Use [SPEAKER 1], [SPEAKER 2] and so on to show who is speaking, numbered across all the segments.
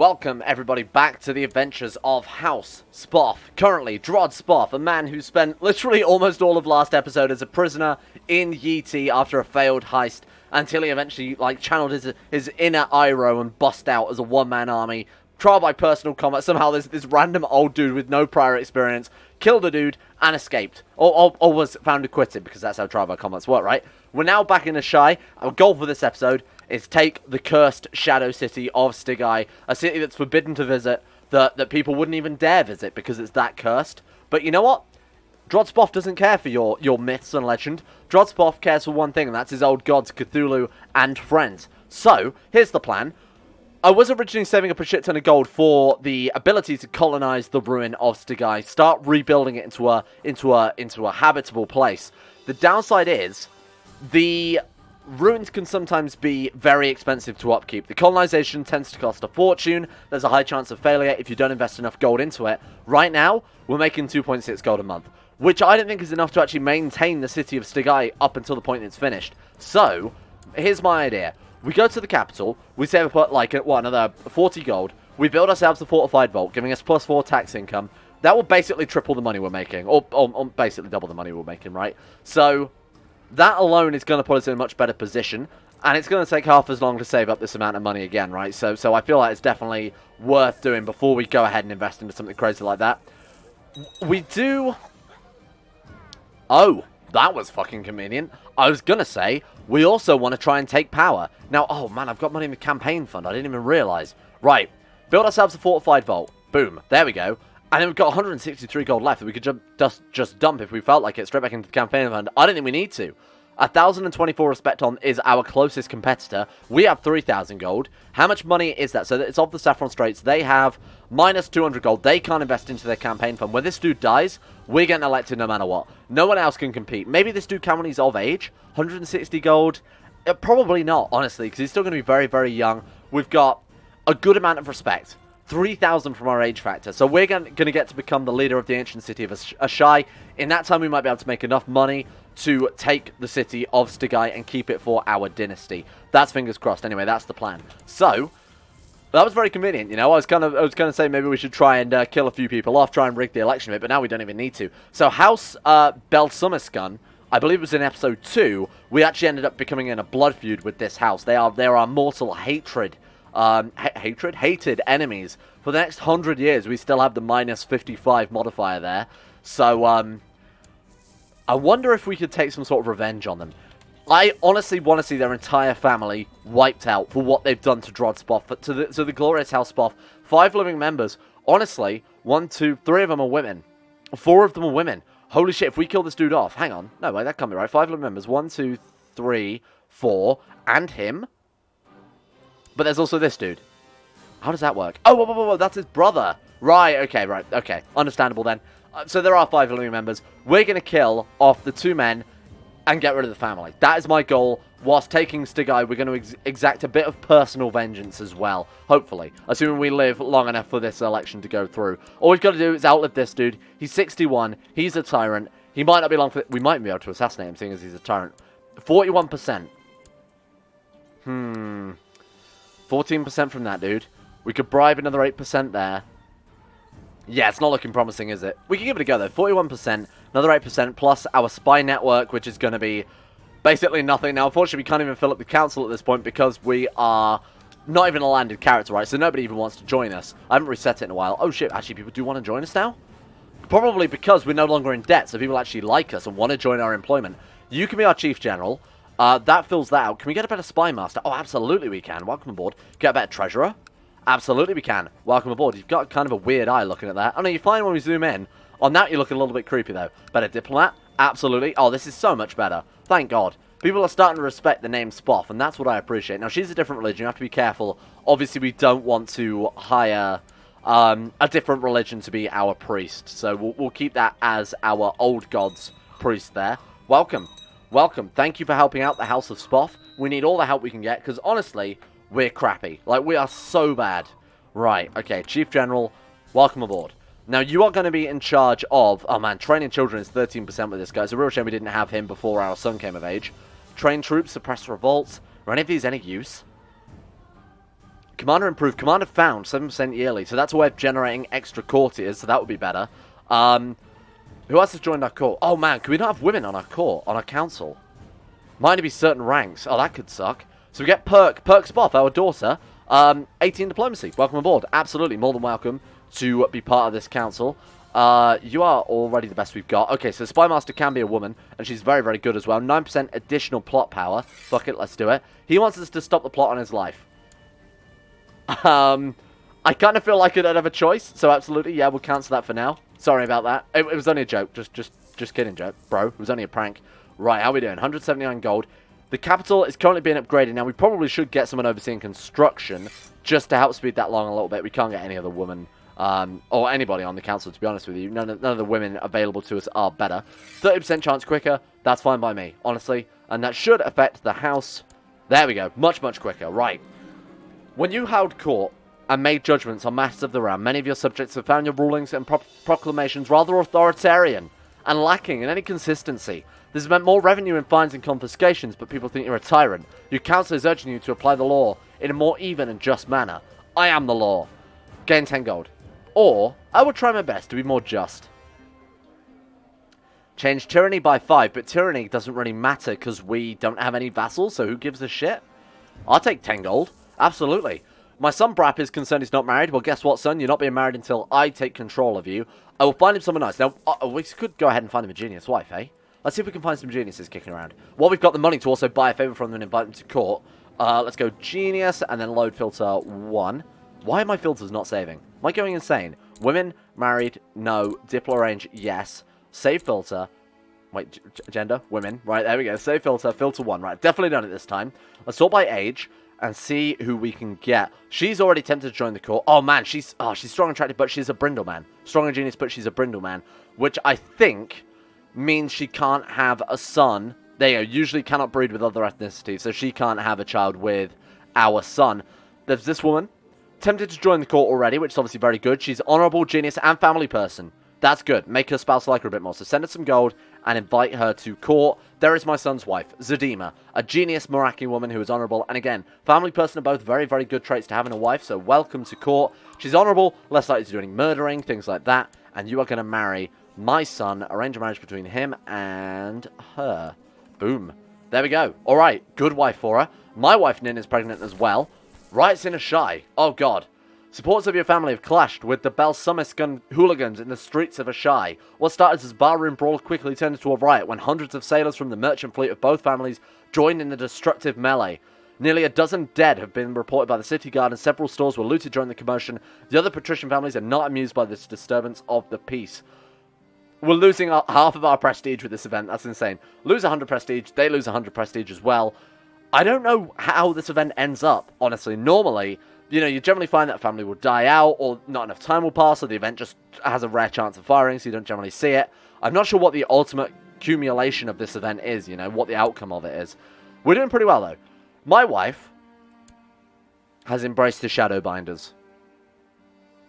[SPEAKER 1] Welcome everybody back to the adventures of House Spoff. Currently, Drod Spoff, a man who spent literally almost all of last episode as a prisoner in Yeti after a failed heist, until he eventually channeled his inner Iroh and bust out as a one-man army, trial by personal combat. Somehow this random old dude with no prior experience killed a dude and escaped, or was found acquitted, because that's how trial by combats work, right? We're now back in Asshai. Our goal for this episode is take the cursed shadow city of Stygai, a city that's forbidden to visit, that people wouldn't even dare visit because it's that cursed. But you know what? Drod Spoff doesn't care for your myths and legend. Drod Spoff cares for one thing, and that's his old gods, Cthulhu and friends. So, here's the plan. I was originally saving up a shit ton of gold for the ability to colonize the ruin of Stygai, start rebuilding it into a habitable place. The downside is the ruins can sometimes be very expensive to upkeep. The colonization tends to cost a fortune. There's a high chance of failure if you don't invest enough gold into it. Right now, we're making 2.6 gold a month, which I don't think is enough to actually maintain the city of Stygai up until the point it's finished. So, here's my idea. We go to the capital, we save up another 40 gold, we build ourselves a fortified vault, giving us +4 tax income. That will basically triple the money we're making, or basically double the money we're making, right? So that alone is going to put us in a much better position, and it's going to take half as long to save up this amount of money again, right? So I feel like it's definitely worth doing before we go ahead and invest into something crazy like that. We do... Oh, that was fucking convenient. I was going to say, we also want to try and take power. Now, oh man, I've got money in the campaign fund. I didn't even realize. Right, build ourselves a fortified vault. Boom, there we go. And then we've got 163 gold left that we could just dump if we felt like it, straight back into the campaign fund. I don't think we need to. 1,024 respect on is our closest competitor. We have 3,000 gold. How much money is that? So it's off the Saffron Straits. They have minus 200 gold. They can't invest into their campaign fund. When this dude dies, we're getting elected no matter what. No one else can compete. Maybe this dude can when he's of age. 160 gold? Probably not, honestly, because he's still going to be very, very young. We've got a good amount of respect. 3,000 from our age factor. So we're going to get to become the leader of the ancient city of Asshai. In that time, we might be able to make enough money to take the city of Stygai and keep it for our dynasty. That's fingers crossed. Anyway, that's the plan. So that was very convenient, you know. I was going to say maybe we should try and kill a few people off, try and rig the election a bit, but now we don't even need to. So House Belsumiscun, I believe it was in episode 2, we actually ended up becoming in a blood feud with this house. They are our mortal hated enemies. For the next 100 years, we still have the minus 55 modifier there. So, I wonder if we could take some sort of revenge on them. I honestly want to see their entire family wiped out for what they've done to Drod Spoff, but to the glorious House Spoff. 5 living members. Honestly, 1, 2, 3 of them are women. 4 of them are women. Holy shit, if we kill this dude off, hang on. No, wait, that can't be right. 5 living members. 1, 2, 3, 4, and him. But there's also this dude. How does that work? Oh, whoa, that's his brother. Right, okay. Understandable then. So there are 5 living members. We're going to kill off the 2 men and get rid of the family. That is my goal. Whilst taking Stygai, we're going to exact a bit of personal vengeance as well. Hopefully. Assuming we live long enough for this election to go through. All we've got to do is outlive this dude. He's 61. He's a tyrant. He might not be long for... We might be able to assassinate him, seeing as he's a tyrant. 41%. 14% from that dude. We could bribe another 8% there. Yeah, it's not looking promising, is it? We can give it a go, though. 41%, another 8%, plus our spy network, which is going to be basically nothing. Now, unfortunately, we can't even fill up the council at this point because we are not even a landed character, right? So nobody even wants to join us. I haven't reset it in a while. Oh, shit. Actually, people do want to join us now? Probably because we're no longer in debt, so people actually like us and want to join our employment. You can be our chief general. That fills that out. Can we get a better spy master? Oh, absolutely we can. Welcome aboard. Get a better treasurer? Absolutely we can. Welcome aboard. You've got kind of a weird eye looking at that. Oh no, you're fine when we zoom in. On that, you're looking a little bit creepy, though. Better diplomat? Absolutely. Oh, this is so much better. Thank God. People are starting to respect the name Spoff, and that's what I appreciate. Now, she's a different religion. You have to be careful. Obviously, we don't want to hire a different religion to be our priest. So we'll keep that as our old god's priest there. Welcome. Welcome. Thank you for helping out the House of Spoff. We need all the help we can get, because honestly, we're crappy. Like, we are so bad. Right, okay, Chief General, welcome aboard. Now, you are going to be in charge of... Oh, man, training children is 13% with this guy. It's a real shame we didn't have him before our son came of age. Train troops, suppress revolts. Are any of these any use? Commander improved. Commander found 7% yearly. So that's a way of generating extra courtiers. So that would be better. Who else has joined our court? Oh, man. Can we not have women on our court? On our council? Might only be certain ranks. Oh, that could suck. So we get Perk Spoff, our daughter. 18 diplomacy. Welcome aboard. Absolutely. More than welcome to be part of this council. You are already the best we've got. Okay, so Spy Master can be a woman, and she's very, very good as well. 9% additional plot power. Fuck it, let's do it. He wants us to stop the plot on his life. I kind of feel like I don't have a choice, so absolutely, yeah, we'll cancel that for now. Sorry about that. It was only a joke. Just kidding, joke, bro. It was only a prank. Right, how are we doing? 179 gold. The capital is currently being upgraded. Now, we probably should get someone overseeing construction just to help speed that along a little bit. We can't get any other woman or anybody on the council, to be honest with you. None of the women available to us are better. 30% chance quicker. That's fine by me, honestly. And that should affect the house. There we go. Much, much quicker. Right. When you held court and made judgments on matters of the realm, many of your subjects have found your rulings and proclamations rather authoritarian and lacking in any consistency. This has meant more revenue in fines and confiscations, but people think you're a tyrant. Your council is urging you to apply the law in a more even and just manner. I am the law. Gain 10 gold. Or, I will try my best to be more just. Change tyranny by 5, but tyranny doesn't really matter because we don't have any vassals, so who gives a shit? I'll take 10 gold. Absolutely. My son Brap is concerned he's not married. Well, guess what, son? You're not being married until I take control of you. I will find him someone nice. Now, we could go ahead and find him a genius wife, eh? Let's see if we can find some geniuses kicking around. Well, we've got the money to also buy a favour from them and invite them to court. Let's go genius and then load filter 1. Why are my filters not saving? Am I going insane? Women, married, no. Diplo range, yes. Save filter. Wait, gender, women. Right, there we go. Save filter, filter 1. Right, definitely done it this time. Let's sort by age and see who we can get. She's already tempted to join the court. Oh, man, she's strong and attractive, but she's a brindle man. Strong and genius, but she's a brindle man. Which I think means she can't have a son. There you go. Usually cannot breed with other ethnicities, so she can't have a child with our son. There's this woman. Tempted to join the court already, which is obviously very good. She's honourable, genius, and family person. That's good. Make her spouse like her a bit more. So send her some gold and invite her to court. There is my son's wife, Zadima, a genius Meraki woman who is honourable. And again, family person are both very, very good traits to have in a wife. So welcome to court. She's honourable, less likely to do any murdering, things like that. And you are going to marry my son. Arrange a marriage between him and her. Boom. There we go. All right. Good wife for her. My wife, Nin, is pregnant as well. Riots in Asshai. Oh, God. Supporters of your family have clashed with the Balsamiscan hooligans in the streets of Asshai. What started as a barroom brawl quickly turned into a riot when hundreds of sailors from the merchant fleet of both families joined in the destructive melee. Nearly a dozen dead have been reported by the city guard and several stores were looted during the commotion. The other patrician families are not amused by this disturbance of the peace. We're losing half of our prestige with this event. That's insane. Lose 100 prestige. They lose 100 prestige as well. I don't know how this event ends up, honestly. Normally, you know, you generally find that a family will die out or not enough time will pass or the event just has a rare chance of firing, so you don't generally see it. I'm not sure what the ultimate accumulation of this event is, you know, what the outcome of it is. We're doing pretty well, though. My wife has embraced the Shadowbinders.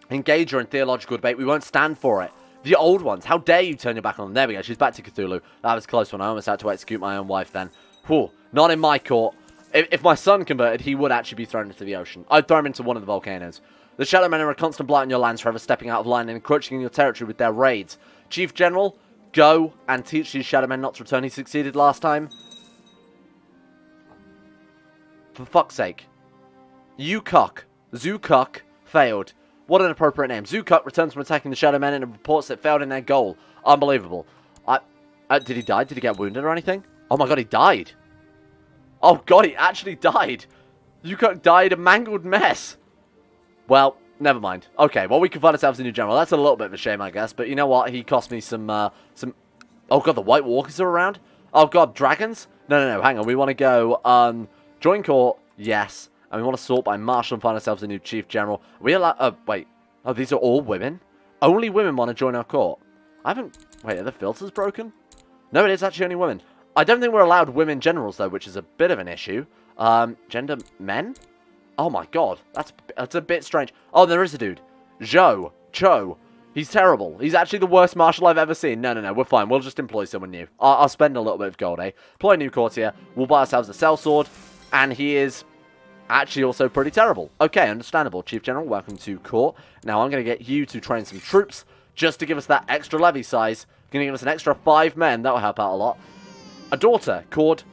[SPEAKER 1] Engage her in theological debate. We won't stand for it. The old ones. How dare you turn your back on them? There we go. She's back to Cthulhu. That was a close one. I almost had to execute my own wife then. Whew. Not in my court. If my son converted, he would actually be thrown into the ocean. I'd throw him into one of the volcanoes. The Shadowmen are a constant blight on your lands, forever stepping out of line and encroaching in your territory with their raids. Chief General, go and teach these Shadowmen not to return. He succeeded last time. For fuck's sake. Zukuk failed. What an appropriate name. Zukuk returns from attacking the Shadowmen and reports that failed in their goal. Unbelievable. Did he die? Did he get wounded or anything? Oh my god, he died. Oh god, he actually died. Zukuk died a mangled mess. Well, never mind. Okay, well, we can find ourselves a new general. That's a little bit of a shame, I guess. But you know what? He cost me some... Oh god, the White Walkers are around? Oh god, dragons? No, hang on. We want to go, join court, yes. And we want to sort by marshal and find ourselves a new chief general. We allow... wait. Oh, these are all women? Only women want to join our court. I haven't... Wait, are the filters broken? No, it is actually only women. I don't think we're allowed women generals, though, which is a bit of an issue. Gender men? Oh, my God. That's a bit strange. Oh, there is a dude. Cho. He's terrible. He's actually the worst marshal I've ever seen. No. We're fine. We'll just employ someone new. I'll spend a little bit of gold, eh? Employ a new courtier. We'll buy ourselves a sellsword. And he is actually also pretty terrible. Okay, understandable. Chief General, welcome to court. Now I'm going to get you to train some troops just to give us that extra levy size. Going to give us an extra 5 men. That will help out a lot. A daughter called...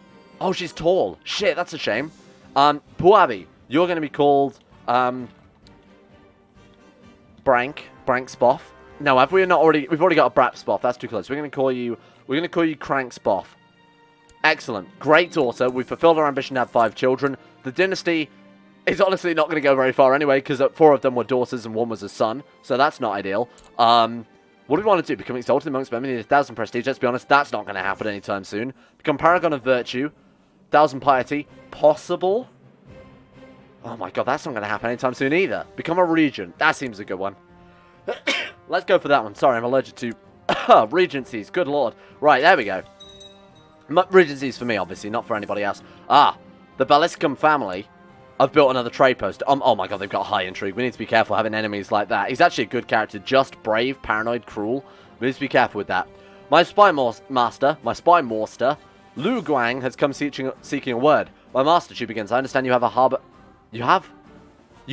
[SPEAKER 1] Oh, she's tall. Shit, that's a shame. Puabi, you're going to be called... Brank Spoff. No, have we not already... We've already got a Brat Spoff. That's too close. We're going to call you... We're going to call you Crank Spoff. Excellent. Great daughter. We've fulfilled our ambition to have 5 children. The dynasty is honestly not going to go very far anyway, because 4 of them were daughters and 1 was a son. So that's not ideal. What do we want to do? Become exalted amongst men. We need 1,000 prestige. Let's be honest, that's not going to happen anytime soon. Become paragon of virtue. 1,000 piety. Possible? Oh my god, that's not going to happen anytime soon either. Become a regent. That seems a good one. Let's go for that one. Sorry, I'm allergic to regencies. Good lord. Right, there we go. Regencies for me, obviously, not for anybody else. The Balliscum family have built another trade post. Oh my god, they've got high intrigue. We need to be careful having enemies like that. He's actually a good character. Just brave, paranoid, cruel. We need to be careful with that. My spy master, Lu Guang, has come seeking a word. My master, she begins. I understand you have a harbor... You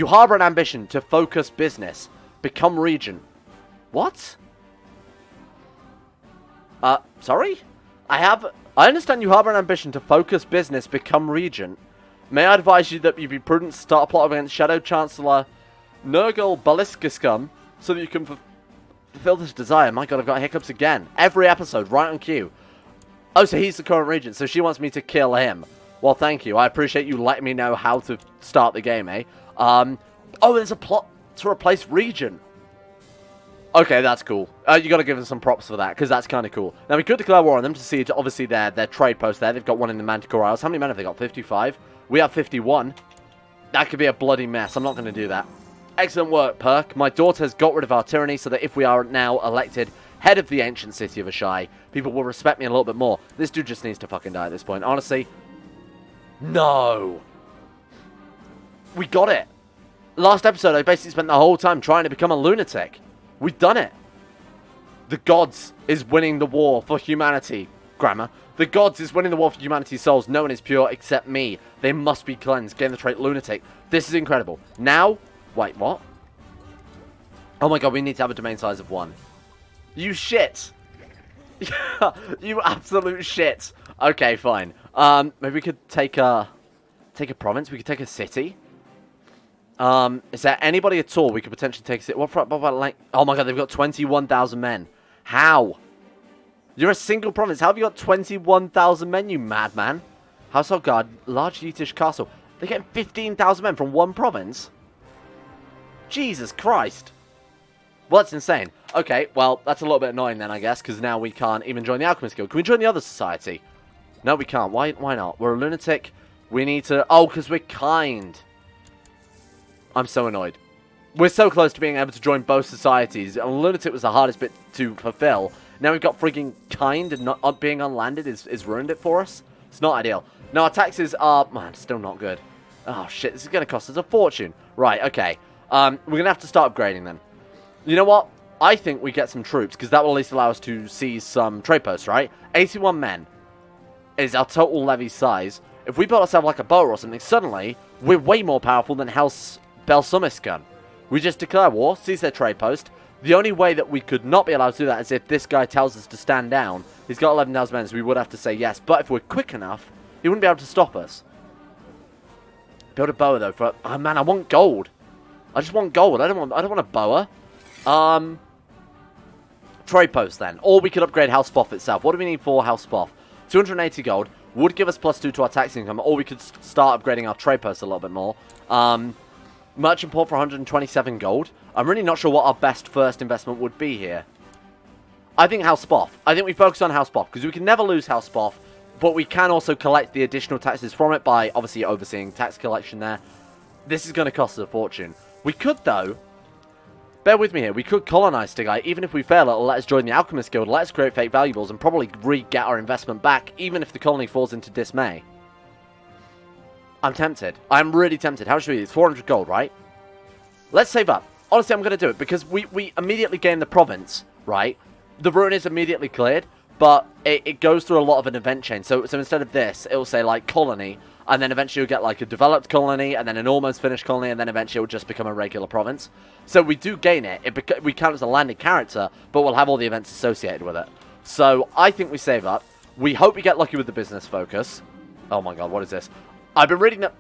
[SPEAKER 1] harbor an ambition to focus business. Become regent. What? Sorry? I understand you harbor an ambition to focus business, become regent. May I advise you that you be prudent to start a plot against Shadow Chancellor Nurgle Balliscum so that you can fulfill this desire. My god, I've got hiccups again. Every episode, right on cue. Oh, so he's the current regent, so she wants me to kill him. Well, thank you. I appreciate you letting me know how to start the game, eh? Oh, there's a plot to replace regent. Okay, that's cool. You got to give them some props for that, because that's kind of cool. Now, we could declare war on them to see, obviously, their trade post there. They've got one in the Manticore Isles. How many men have they got? 55? We have 51. That could be a bloody mess. I'm not going to do that. Excellent work, Perk. My daughter has got rid of our tyranny so that if we are now elected head of the ancient city of Asshai, people will respect me a little bit more. This dude just needs to fucking die at this point. Honestly. No. We got it. Last episode, I basically spent the whole time trying to become a lunatic. We've done it. The gods is winning the war for humanity. Grammar. The gods is winning the war for humanity's souls. No one is pure except me. They must be cleansed. Gain the trait lunatic. This is incredible. Now, wait, what? Oh my god, we need to have a domain size of 1. You shit. You absolute shit. Okay, fine. Maybe we could take a province. We could take a city. Is there anybody at all we could potentially take a city? What about like? Oh my god, they've got 21,000 men. How? You're a single province. How have you got 21,000 men, you madman? Household guard, large Yetish castle. They're getting 15,000 men from one province? Jesus Christ. Well, that's insane. Okay, well, that's a little bit annoying then, I guess, because now we can't even join the Alchemist Guild. Can we join the other society? No, we can't. Why not? We're a lunatic. We need to... Oh, because we're kind. I'm so annoyed. We're so close to being able to join both societies. And lunatic was the hardest bit to fulfill. Now we've got freaking kind and not being unlanded is ruined it for us. It's not ideal. Now our taxes are... Man, still not good. Oh, shit. This is going to cost us a fortune. Right, okay. We're going to have to start upgrading then. You know what? I think we get some troops, because that will at least allow us to seize some trade posts, right? 81 men is our total levy size. If we build ourselves like a bow or something, suddenly we're way more powerful than House Belsumiscan. We just declare war, seize their trade post. The only way that we could not be allowed to do that is if this guy tells us to stand down. He's got 11,000 men, so we would have to say yes. But if we're quick enough, he wouldn't be able to stop us. Build a boa though. Oh man, I want gold. I just want gold. I don't want a boa. Trade post then. Or we could upgrade House Spoff itself. What do we need for House Spoff? 280 gold would give us +2 to our tax income, or we could start upgrading our trade post a little bit more. Merchant port for 127 gold. I'm really not sure what our best first investment would be here. I think House Spoff. I think we focus on House Spoff, because we can never lose House Spoff, but we can also collect the additional taxes from it by obviously overseeing tax collection there. This is going to cost us a fortune. We could, though... Bear with me here. We could colonize Stigai. Even if we fail, it'll let us join the Alchemist Guild, let us create fake valuables, and probably re-get our investment back, even if the colony falls into dismay. I'm tempted. I'm really tempted. How should we do this? 400 gold, right? Let's save up. Honestly, I'm going to do it, because we immediately gain the province, right? The ruin is immediately cleared, but it goes through a lot of an event chain. So instead of this, it'll say, like, colony. and then eventually you'll get like a developed colony, and then an almost finished colony, and then eventually it will just become a regular province. So we do gain it. We count as a landed character, but we'll have all the events associated with it. So I think we save up. We hope we get lucky with the business focus. Oh my god, what is this? I've been reading the...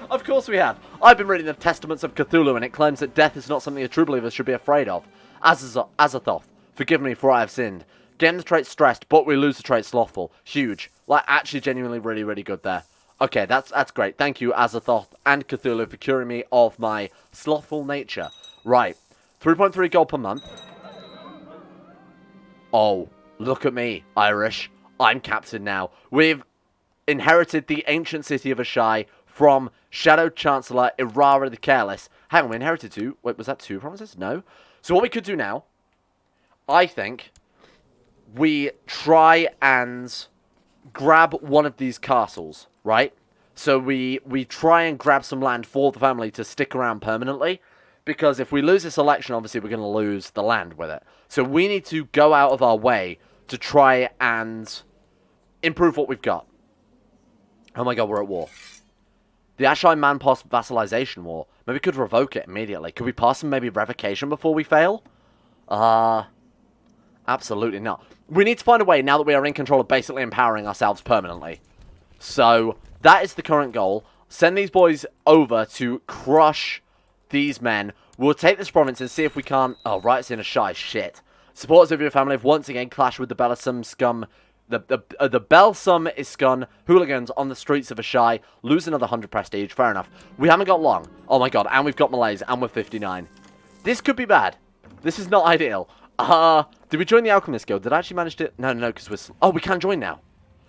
[SPEAKER 1] Of course we have. I've been reading the Testaments of Cthulhu, and it claims that death is not something a true believer should be afraid of. Azathoth, forgive me for I have sinned. Gain the trait stressed, but we lose the trait slothful. Huge. Like, actually genuinely really, really good there. Okay, that's great. Thank you, Azathoth and Cthulhu, for curing me of my slothful nature. Right. 3.3 gold per month. Oh, look at me, Irish. I'm captain now. We've inherited the ancient city of Asshai from Shadow Chancellor Irara the Careless. Hang on, we inherited two. Wait, was that 2 promises? No. So what we could do now, I think, we try and grab one of these castles, right? So we try and grab some land for the family to stick around permanently. Because if we lose this election, obviously we're going to lose the land with it. So we need to go out of our way to try and improve what we've got. Oh my god, we're at war. The Asshai Man passed vassalization war. Maybe we could revoke it immediately. Could we pass some maybe revocation before we fail? Absolutely not. We need to find a way now that we are in control of basically empowering ourselves permanently. So, that is the current goal. Send these boys over to crush these men. We'll take this province and see if we can't... Oh, right, it's in Asshai. Shit. Supporters of your family have once again clashed with the Belsum scum... The Belsum Iskun hooligans on the streets of Asshai. Lose another 100 prestige. Fair enough. We haven't got long. Oh my god. And we've got Malays. And we're 59. This could be bad. This is not ideal. Did we join the Alchemist Guild? Did I actually manage to... No, because we're... Oh, we can join now.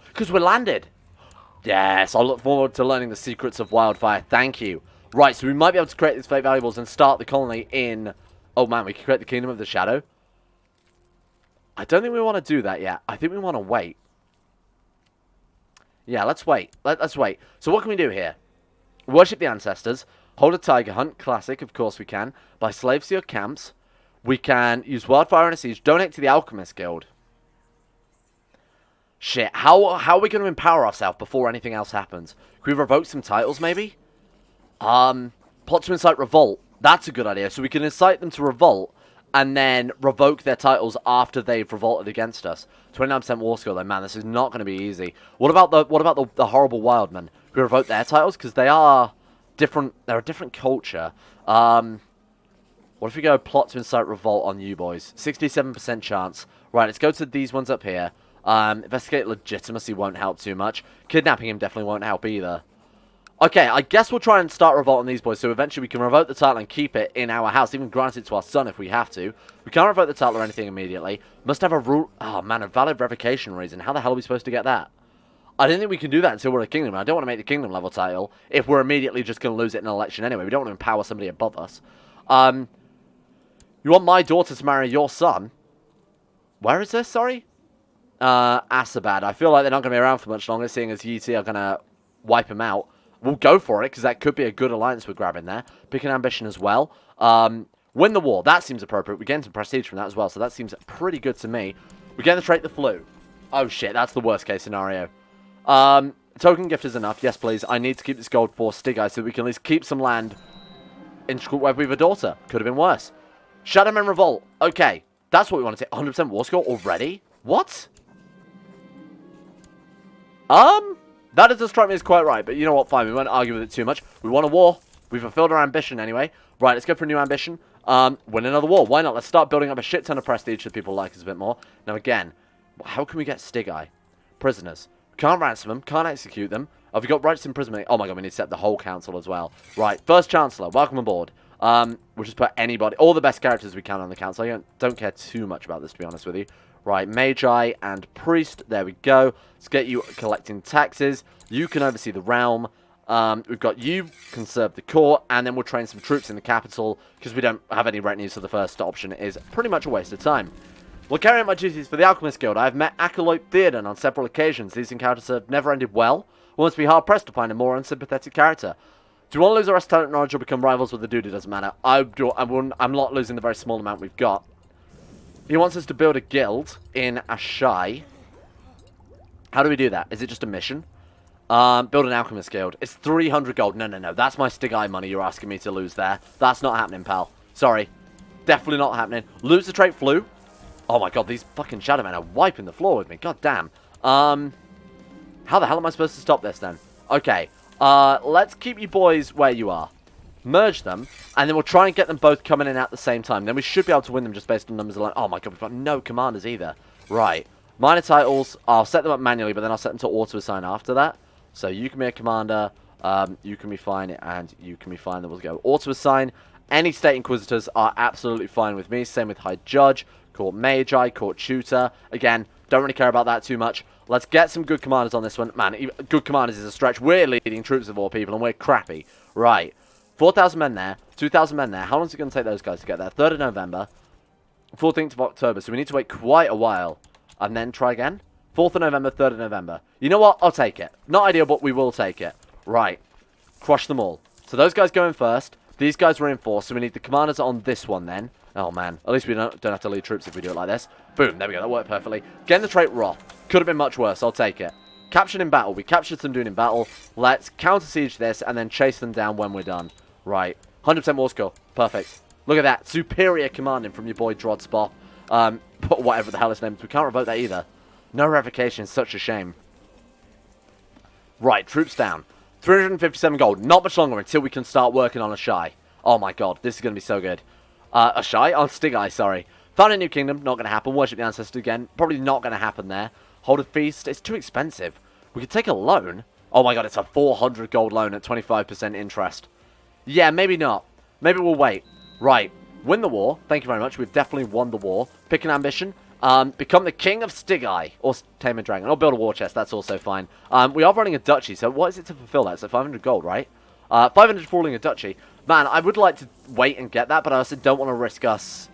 [SPEAKER 1] Because we're landed. Yes. I look forward to learning the secrets of wildfire. Thank you. Right. So we might be able to create these fate valuables and start the colony in... Oh man. We can create the Kingdom of the Shadow. I don't think we want to do that yet. I think we want to wait. Yeah, let's wait. Let's wait. So what can we do here? Worship the ancestors. Hold a tiger hunt. Classic, of course we can. Buy slaves to your camps. We can use wildfire in a siege. Donate to the Alchemist Guild. Shit. How are we going to empower ourselves before anything else happens? Can we revoke some titles, maybe? Plot to incite revolt. That's a good idea. So we can incite them to revolt. And then revoke their titles after they've revolted against us. 29% war score though, man, this is not going to be easy. What about the horrible wildmen? Can we revoke their titles? Because they are different, they're a different culture. What if we go plot to incite revolt on you boys? 67% chance. Right, let's go to these ones up here. Investigate legitimacy won't help too much. Kidnapping him definitely won't help either. Okay, I guess we'll try and start revolt on these boys, so eventually we can revoke the title and keep it in our house, even grant it to our son if we have to. We can't revoke the title or anything immediately. Must have a rule... Oh, man, a valid revocation reason. How the hell are we supposed to get that? I don't think we can do that until we're a kingdom. I don't want to make the kingdom level title if we're immediately just going to lose it in an election anyway. We don't want to empower somebody above us. You want my daughter to marry your son? Where is this, sorry? Asabad. I feel like they're not going to be around for much longer, seeing as Yeti are going to wipe him out. We'll go for it, because that could be a good alliance we're grabbing there. Pick an ambition as well. Win the war. That seems appropriate. We're getting some prestige from that as well, so that seems pretty good to me. We're getting the trait the flu. Oh, shit. That's the worst case scenario. Token gift is enough. Yes, please. I need to keep this gold for Stygi so we can at least keep some land in where we have a daughter. Could have been worse. Shadowman Revolt. Okay. That's what we want to take. 100% war score already? What? That doesn't strike me as quite right, but you know what, fine, we won't argue with it too much. We want a war. We fulfilled our ambition anyway. Right, let's go for a new ambition. Win another war. Why not? Let's start building up a shit ton of prestige so people like us a bit more. Now again, how can we get Stygi? Prisoners. Can't ransom them, can't execute them. Have we got rights to imprisonment? Oh my god, we need to set the whole council as well. Right, first Chancellor, welcome aboard. We'll just put anybody, all the best characters we can on the council. I don't care too much about this, to be honest with you. Right, Magi and Priest, there we go. Let's get you collecting taxes. You can oversee the realm. We've got you, conserve the court, and then we'll train some troops in the capital, because we don't have any retinue, so the first option is pretty much a waste of time. While carrying out my duties for the Alchemist Guild, I have met Acolyte Theoden on several occasions. These encounters have never ended well. One must be hard-pressed to find a more unsympathetic character. Do you want to lose our rest talent knowledge or become rivals with the dude? It doesn't matter. I'm not losing the very small amount we've got. He wants us to build a guild in Asshai. How do we do that? Is it just a mission? Build an Alchemist Guild. It's 300 gold. No. That's my Stygai money you're asking me to lose there. That's not happening, pal. Sorry. Definitely not happening. Lose the trait Flu. Oh my god, these fucking Shadowmen are wiping the floor with me. God damn. How the hell am I supposed to stop this then? Okay. Let's keep you boys where you are. Merge them, and then we'll try and get them both coming in at the same time. Then we should be able to win them just based on numbers alone. Oh my god, we've got no commanders either. Right. Minor titles, I'll set them up manually, but then I'll set them to auto-assign after that. So you can be a commander, you can be fine, and you can be fine. Then we'll go auto-assign. Any state inquisitors are absolutely fine with me. Same with High Judge, Court Magi, Court Tutor. Again, don't really care about that too much. Let's get some good commanders on this one. Man, good commanders is a stretch. We're leading troops of all people, and we're crappy. Right. 4,000 men there, 2,000 men there. How long is it going to take those guys to get there? 3rd of November, 14th of October. So we need to wait quite a while. And then try again. 4th of November, 3rd of November. You know what? I'll take it. Not ideal, but we will take it. Right. Crush them all. So those guys go in first. These guys reinforce. So we need the commanders on this one then. Oh, man. At least we don't have to lead troops if we do it like this. Boom. There we go. That worked perfectly. Getting the trait Wrath. Could have been much worse. I'll take it. Captured in battle. We captured some dude in battle. Let's counter-siege this and then chase them down when we're done. Right. 100% war score. Perfect. Look at that. Superior commanding from your boy Drod Spoff. But whatever the hell his name is. We can't revoke that either. No revocation is such a shame. Right. Troops down. 357 gold. Not much longer until we can start working on Asshai. Oh my god. This is going to be so good. Asshai? On Stygai, sorry. Found a new kingdom. Not going to happen. Worship the ancestors again. Probably not going to happen there. Hold a feast. It's too expensive. We could take a loan. Oh my god. It's a 400 gold loan at 25% interest. Yeah, maybe not. Maybe we'll wait. Right. Win the war. Thank you very much. We've definitely won the war. Pick an ambition. Become the king of Stygai. Or tame a dragon. Or build a war chest. That's also fine. We are running a duchy. So what is it to fulfill that? So 500 gold, right? 500 for ruling a duchy. Man, I would like to wait and get that. But I also don't want to risk us...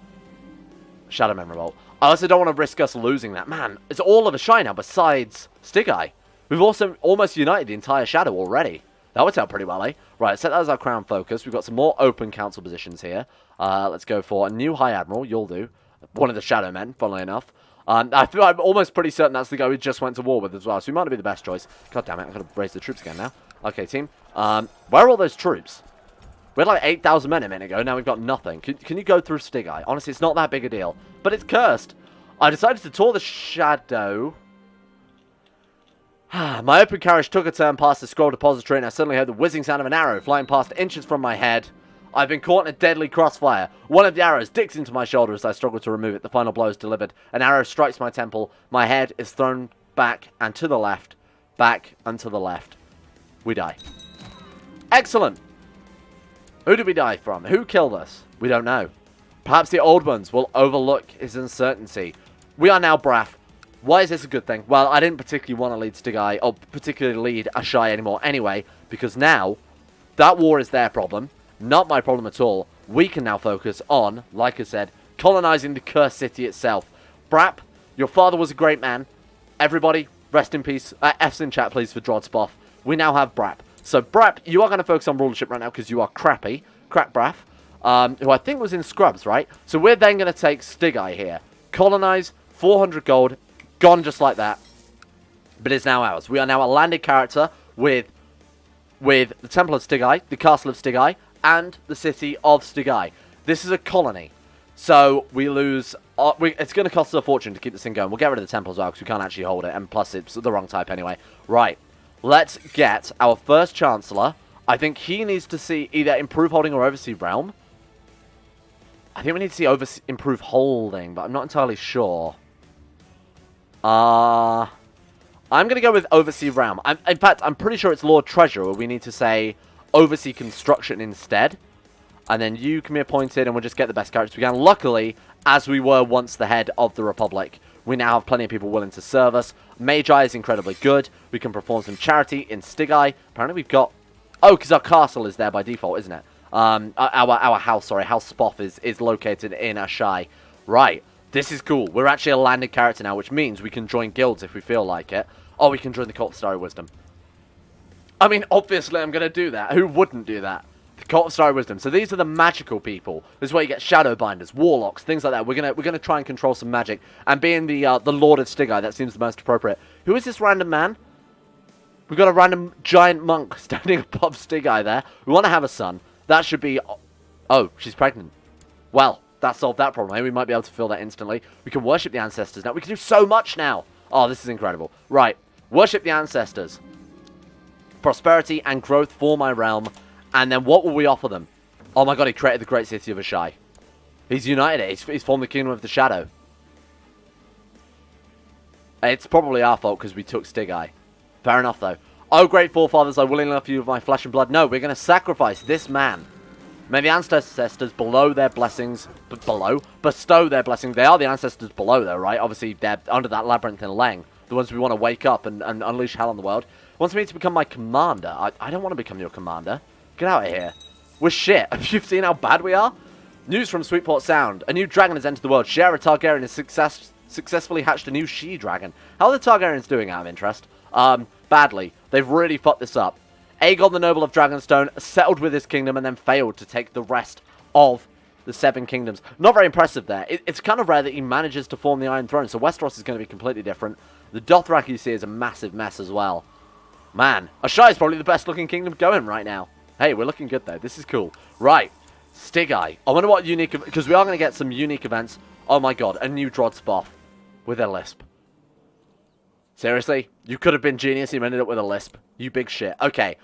[SPEAKER 1] Shadowmen Revolt. I also don't want to risk us losing that. Man, it's all of Asshai now besides Stygai. We've also almost united the entire Shadow already. That would sound pretty well, eh? Right, set that as our crown focus. We've got some more open council positions here. Let's go for a new High Admiral. You'll do. One of the Shadow Men, funnily enough. I'm almost pretty certain that's the guy we just went to war with as well. So he might not be the best choice. God damn it, I've got to raise the troops again now. Okay, team. Where are all those troops? We had like 8,000 men a minute ago. Now we've got nothing. Can you go through Stygai? Honestly, it's not that big a deal. But it's cursed. I decided to tour the Shadow... My open carriage took a turn past the scroll depository and I suddenly heard the whizzing sound of an arrow flying past inches from my head. I've been caught in a deadly crossfire. One of the arrows digs into my shoulder as I struggle to remove it. The final blow is delivered. An arrow strikes my temple. My head is thrown back and to the left. Back and to the left. We die. Excellent. Who did we die from? Who killed us? We don't know. Perhaps the old ones will overlook his uncertainty. We are now Braff. Why is this a good thing? Well, I didn't particularly want to lead Stygai, or particularly lead Asshai anymore anyway, because now, that war is their problem, not my problem at all. We can now focus on, like I said, colonizing the cursed city itself. Brap, your father was a great man. Everybody, rest in peace. F's in chat, please, for Drod Spoff. We now have Brap. So, Brap, you are going to focus on rulership right now, because you are crappy. Crap Braff, who I think was in Scrubs, right? So, we're then going to take Stygai here. Colonize, 400 gold, gone just like that, but it's now ours. We are now a landed character with the Temple of Stygai, the Castle of Stygai, and the City of Stygai. This is a colony, so we lose... it's going to cost us a fortune to keep this thing going. We'll get rid of the Temple as well, because we can't actually hold it, and plus it's the wrong type anyway. Right, let's get our first Chancellor. I think he needs to see either improve holding or oversee realm. I think we need to see improve holding, but I'm not entirely sure. I'm going to go with Oversee Realm. In fact, I'm pretty sure it's Lord Treasurer. We need to say Oversee Construction instead. And then you can be appointed and we'll just get the best characters we can. Luckily, as we were once the head of the Republic, we now have plenty of people willing to serve us. Magi is incredibly good. We can perform some charity in Stygai. Apparently we've got... Oh, because our castle is there by default, isn't it? Our house, sorry, House Spoff is located in Asshai. Right. This is cool. We're actually a landed character now, which means we can join guilds if we feel like it. Oh, we can join the Cult of Starry Wisdom. I mean, obviously I'm going to do that. Who wouldn't do that? The Cult of Starry Wisdom. So these are the magical people. This is where you get Shadowbinders, Warlocks, things like that. We're gonna try and control some magic. And being the Lord of Stygai, that seems the most appropriate. Who is this random man? We've got a random giant monk standing above Stygi there. We want to have a son. That should be... Oh, she's pregnant. Well, that solved that problem. Maybe we might be able to fill that instantly. We can worship the ancestors now. We can do so much now. Oh, this is incredible. Right. Worship the ancestors. Prosperity and growth for my realm. And then what will we offer them? Oh my god, he created the great city of Asshai. He's united it. He's formed the kingdom of the shadow. It's probably our fault because we took Stygi. Fair enough, though. Oh, great forefathers, I willingly offer you of my flesh and blood. No, we're going to sacrifice this man. May the ancestors bestow their blessings. Bestow their blessings. They are the ancestors below, though, right? Obviously, they're under that labyrinth in Leng. The ones we want to wake up and unleash hell on the world. Wants me to become my commander. I don't want to become your commander. Get out of here. We're shit. Have you seen how bad we are? News from Sweetport Sound. A new dragon has entered the world. Shara Targaryen has successfully hatched a new she-dragon. How are the Targaryens doing, out of interest? Badly. They've really fucked this up. Aegon the Noble of Dragonstone settled with his kingdom and then failed to take the rest of the 7 kingdoms. Not very impressive there. It's kind of rare that he manages to form the Iron Throne, so Westeros is going to be completely different. The Dothraki you see is a massive mess as well. Man, Asshai is probably the best looking kingdom going right now. Hey, we're looking good though. This is cool. Right. Stygi. I wonder what unique... Because we are going to get some unique events. Oh my god, a new Drod Spoff with a lisp. Seriously? You could have been genius, you ended up with a lisp. You big shit. Okay,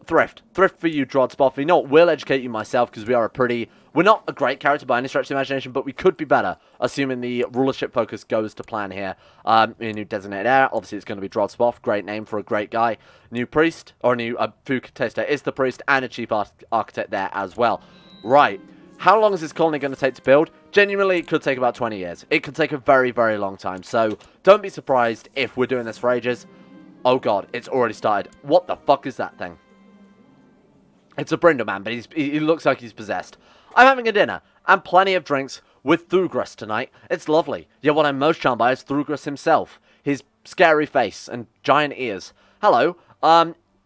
[SPEAKER 1] Thrift. Thrift for you, Drod Spoff. You know what, we'll educate you myself, because we are a pretty... We're not a great character by any stretch of the imagination, but we could be better, assuming the rulership focus goes to plan here. A new designated heir. Obviously, it's going to be Drod Spoff. Great name for a great guy. New priest, or new food taster is the priest, and a chief architect there as well. Right. How long is this colony going to take to build? Genuinely, it could take about 20 years. It could take a very, very long time. So, don't be surprised if we're doing this for ages. Oh god, it's already started. What the fuck is that thing? It's a Brindle man, but he looks like he's possessed. I'm having a dinner, and plenty of drinks with Thugras tonight. It's lovely. Yet what I'm most charmed by is Thugras himself. His scary face and giant ears. Hello,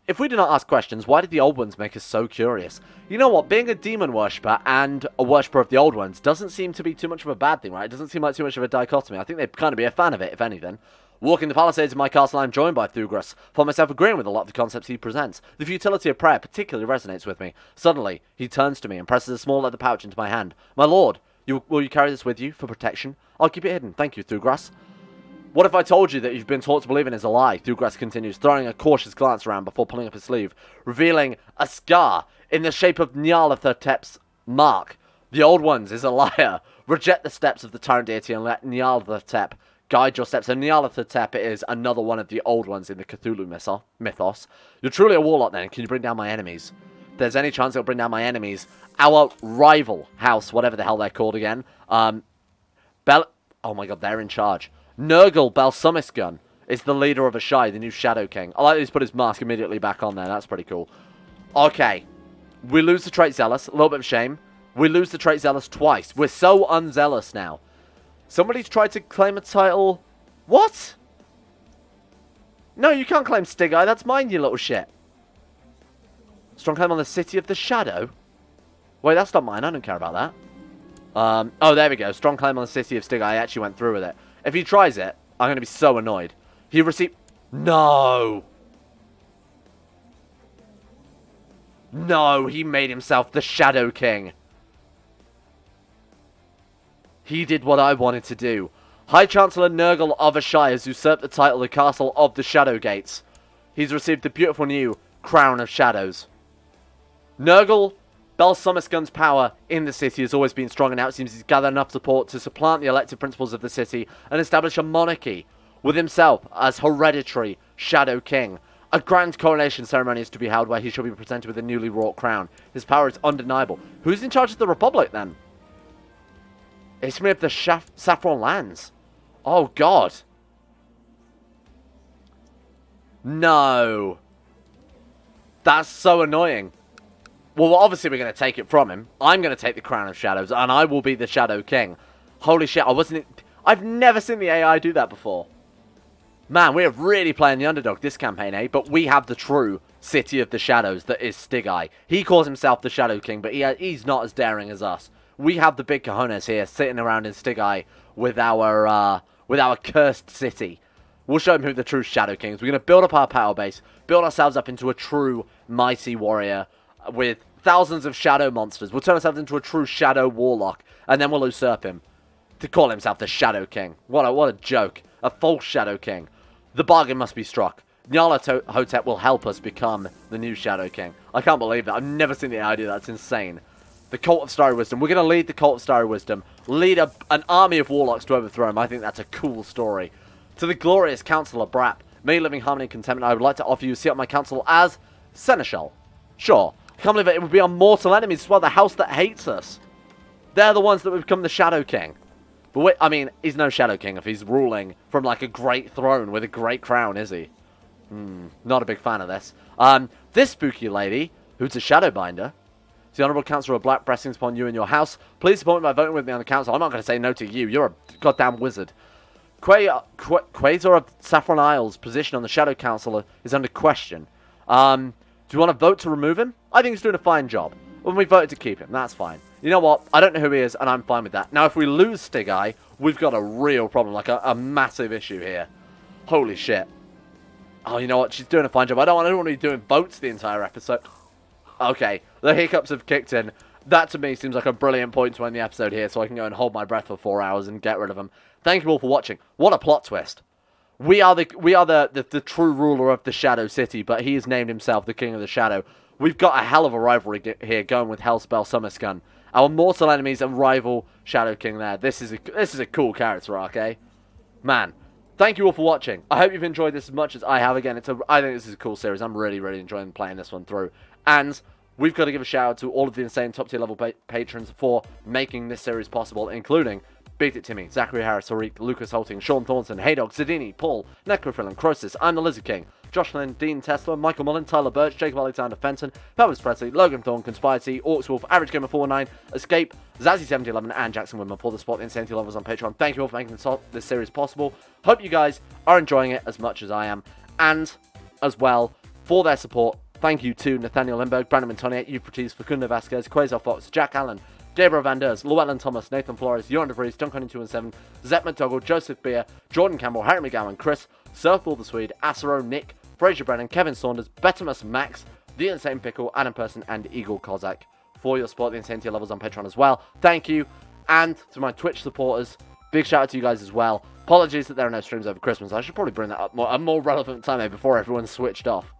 [SPEAKER 1] if we do not ask questions, why did the Old Ones make us so curious? You know what, being a demon worshipper and a worshipper of the Old Ones doesn't seem to be too much of a bad thing, right? It doesn't seem like too much of a dichotomy. I think they'd kind of be a fan of it, if anything. Walking the palisades of my castle, I'm joined by Thugras. Find myself agreeing with a lot of the concepts he presents. The futility of prayer particularly resonates with me. Suddenly, he turns to me and presses a small leather pouch into my hand. My lord, will you carry this with you for protection? I'll keep it hidden. Thank you, Thugras. What if I told you that you've been taught to believe in is a lie? Thugras continues, throwing a cautious glance around before pulling up his sleeve, revealing a scar in the shape of Nyarlathotep's mark. The Old Ones is a liar. Reject the steps of the tyrant deity and let Nyarlathotep guide your steps. And Nyarlathotep is another one of the Old Ones in the Cthulhu mythos. You're truly a warlock then. Can you bring down my enemies? If there's any chance it'll bring down my enemies, our rival house, whatever the hell they're called again, oh my god, they're in charge. Nurgle Balsumisgun is the leader of Asshai, the new Shadow King. I like that he's put his mask immediately back on there. That's pretty cool. Okay. We lose the trait Zealous. A little bit of shame. We lose the trait Zealous twice. We're so unzealous now. Somebody's tried to claim a title. What? No, you can't claim Stygi. That's mine, you little shit. Strong claim on the City of the Shadow? Wait, that's not mine. I don't care about that. Oh, there we go. Strong claim on the City of Stygi. I actually went through with it. If he tries it, I'm going to be so annoyed. He received... No! No, he made himself the Shadow King. He did what I wanted to do. High Chancellor Nurgle of Asshai has usurped the title of the Castle of the Shadow Gates. He's received the beautiful new Crown of Shadows. Nurgle Balsumisgun's power in the city has always been strong, and now it seems he's gathered enough support to supplant the elected principles of the city and establish a monarchy with himself as hereditary Shadow King. A grand coronation ceremony is to be held where he shall be presented with a newly wrought crown. His power is undeniable. Who's in charge of the Republic then? It's me of the Saffron Lands. Oh god. No. That's so annoying. Well, obviously we're going to take it from him. I'm going to take the Crown of Shadows, and I will be the Shadow King. Holy shit, I've never seen the AI do that before. Man, we are really playing the underdog this campaign, eh? But we have the true City of the Shadows that is Stygi. He calls himself the Shadow King, but he's not as daring as us. We have the big cojones here, sitting around in Stygi with our cursed city. We'll show him who the true Shadow King is. We're going to build up our power base, build ourselves up into a true mighty warrior with thousands of shadow monsters. We'll turn ourselves into a true shadow warlock, and then we'll usurp him to call himself the Shadow King. What a joke. A false Shadow King. The bargain must be struck. Nyarlathotep will help us become the new Shadow King. I can't believe that. I've never seen the idea. That's insane. The Cult of Starry Wisdom. We're going to lead the Cult of Starry Wisdom. Lead an army of warlocks to overthrow him. I think that's a cool story. To the glorious Councillor Brap, may live in harmony and contentment, I would like to offer you a seat on my council as Seneschal. Sure. I can't believe it would be our mortal enemies as well, the house that hates us. They're the ones that would become the Shadow King. But wait, I mean, he's no Shadow King if he's ruling from like a great throne with a great crown, is he? Not a big fan of this. This spooky lady, who's a Shadowbinder, the Honourable Councillor of Black, blessings upon you and your house. Please support me by voting with me on the council. I'm not going to say no to you. You're a goddamn wizard. Quasar of Saffron Isles' position on the Shadow Council is under question. Do you want to vote to remove him? I think he's doing a fine job. When we voted to keep him, that's fine. You know what? I don't know who he is, and I'm fine with that. Now, if we lose Stig-Eye, we've got a real problem, like a massive issue here. Holy shit. Oh, you know what? She's doing a fine job. I don't want to be doing votes the entire episode. Okay, the hiccups have kicked in. That, to me, seems like a brilliant point to end the episode here, so I can go and hold my breath for 4 hours and get rid of them. Thank you all for watching. What a plot twist. We are the true ruler of the Shadow City, but he has named himself the King of the Shadow. We've got a hell of a rivalry here going with Hellspell Summerscun. Our mortal enemies and rival Shadow King there. This is a cool character arc, eh? Man, thank you all for watching. I hope you've enjoyed this as much as I have. Again, I think this is a cool series. I'm really, really enjoying playing this one through. And we've got to give a shout out to all of the insane top tier level patrons for making this series possible, including Beat It Timmy, Zachary Harris, Tariq, Lucas Holting, Sean Thornton, Haydog, Zedini, Paul, Necrophil, Croesus, I'm the Lizard King, Josh Lynn, Dean Tesla, Michael Mullen, Tyler Birch, Jacob Alexander Fenton, Pelvis Presley, Logan Thorne, Conspiracy, Orcs Wolf, Average Gamer 49, Escape, Zazzy7011, and Jackson Woodman for the support the Insanity Lovers on Patreon. Thank you all for making this series possible. Hope you guys are enjoying it as much as I am. And, as well, for their support, thank you to Nathaniel Lindbergh, Brandon Montonier, Euphrates, Facundo Vasquez, Quasar Fox, Jack Allen, Gabriel Van Ders, Llewellyn Thomas, Nathan Flores, Joran De Vries, Duncan 217, Zep McDougall, Joseph Beer, Jordan Campbell, Harry McGowan, Chris, Surfball the Swede, Acero, Nick, Fraser Brennan, Kevin Saunders, Betimus Max, The Insane Pickle, Adam Person, and Eagle Kozak for your support, the Insane Tier levels on Patreon as well. Thank you. And to my Twitch supporters, big shout out to you guys as well. Apologies that there are no streams over Christmas. I should probably bring that up a more relevant time before everyone's switched off.